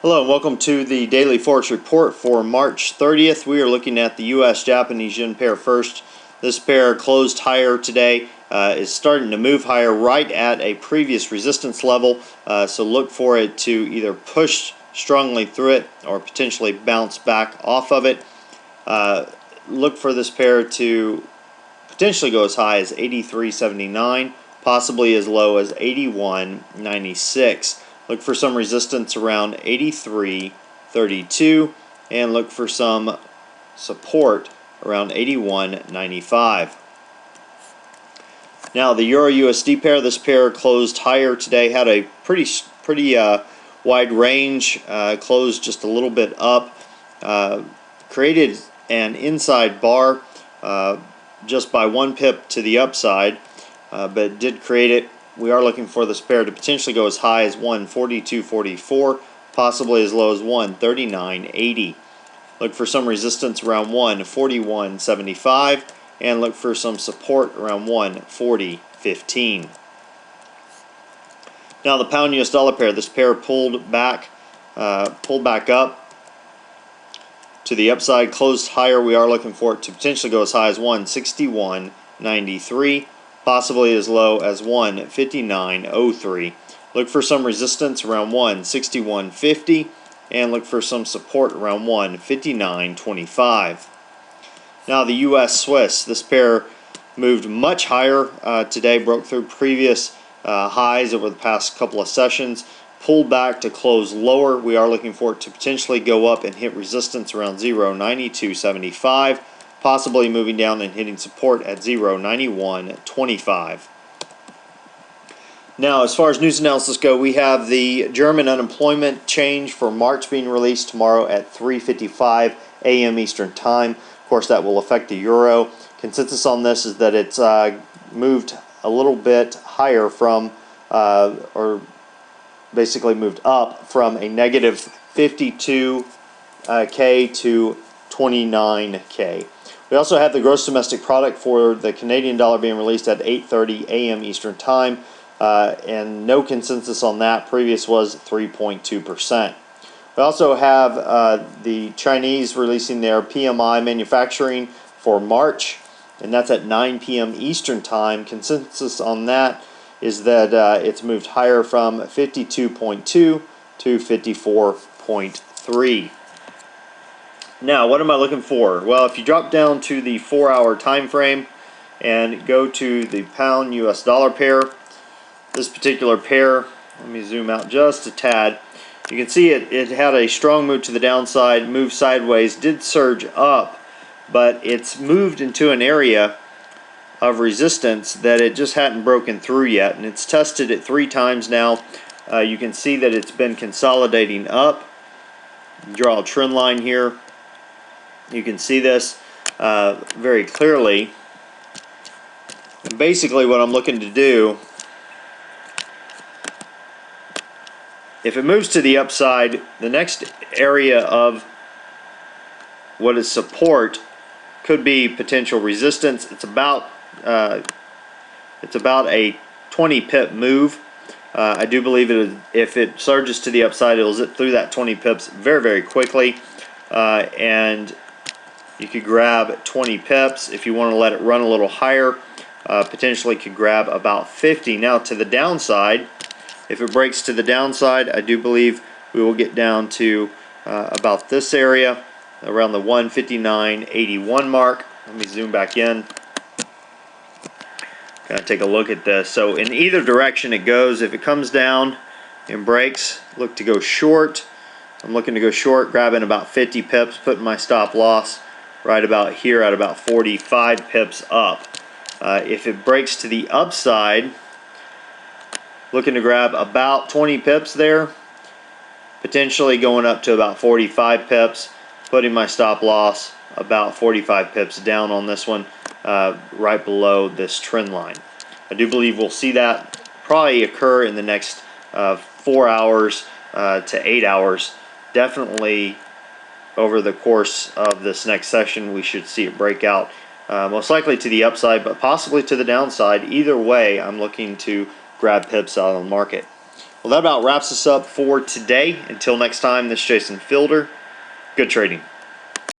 Hello and welcome to the Daily Forex Report for March 30th. We are looking at the US-Japanese yen pair first. This pair closed higher today, is starting to move higher right at a previous resistance level, so look for it to either push strongly through it or potentially bounce back off of it. Look for this pair to potentially go as high as 83.79, possibly as low as 81.96. Look for some resistance around 83.32 and look for some support around 81.95. Now the Euro USD pair, this pair closed higher today, had a pretty wide range, closed just a little bit up, created an inside bar just by 1 pip to the upside, but did create it. We are looking for this pair to potentially go as high as 142.44, possibly as low as 139.80. Look for some resistance around 141.75 and look for some support around 140.15. Now the pound US dollar pair, this pair pulled back up to the upside, closed higher. We are looking for it to potentially go as high as 161.93, possibly as low as 159.03. Look for some resistance around 161.50 and look for some support around 159.25. Now the US Swiss, this pair moved much higher today, broke through previous highs over the past couple of sessions, pulled back to close lower. We are looking for it to potentially go up and hit resistance around 0.9275, possibly moving down and hitting support at 0.9125. Now, as far as news analysis go, we have the German unemployment change for March being released tomorrow at 3:55 a.m. Eastern Time. Of course, that will affect the euro. Consensus on this is that it's moved a little bit higher from, or basically moved up from a negative 52K to 29K. We also have the gross domestic product for the Canadian dollar being released at 8:30 a.m. Eastern Time, and no consensus on that. Previous was 3.2%. We also have the Chinese releasing their PMI manufacturing for March, and that's at 9 p.m. Eastern Time. Consensus on that is that it's moved higher from 52.2 to 54.3. Now, what am I looking for? Well, if you drop down to the 4-hour time frame and go to the pound US dollar pair, this particular pair, let me zoom out just a tad. You can see it had a strong move to the downside, moved sideways, did surge up, but it's moved into an area of resistance that it just hadn't broken through yet, and it's tested it 3 times now. You can see that it's been consolidating up. Draw a trend line here. You can see this very clearly. And basically what I'm looking to do, if it moves to the upside, the next area of what is support could be potential resistance. It's about a 20 pip move. I do believe if it surges to the upside, it'll zip through that 20 pips very quickly, and you could grab 20 pips. If you want to let it run a little higher, potentially could grab about 50. Now to the downside, if it breaks to the downside, I do believe we will get down to about this area, around the 159.81 mark. Let me zoom back in. Kind of take a look at this. So in either direction it goes, if it comes down and breaks, look to go short. I'm looking to go short, grabbing about 50 pips, putting my stop loss right about here at about 45 pips up. If it breaks to the upside, looking to grab about 20 pips there, potentially going up to about 45 pips, putting my stop loss about 45 pips down on this one, right below this trend line. I do believe we'll see that probably occur in the next 4 hours to 8 hours. Definitely over the course of this next session we should see it break out, most likely to the upside but possibly to the downside. Either way, I'm looking to grab pips out of the market. Well, that about wraps us up for today. Until next time, this is Jason Fielder. Good trading.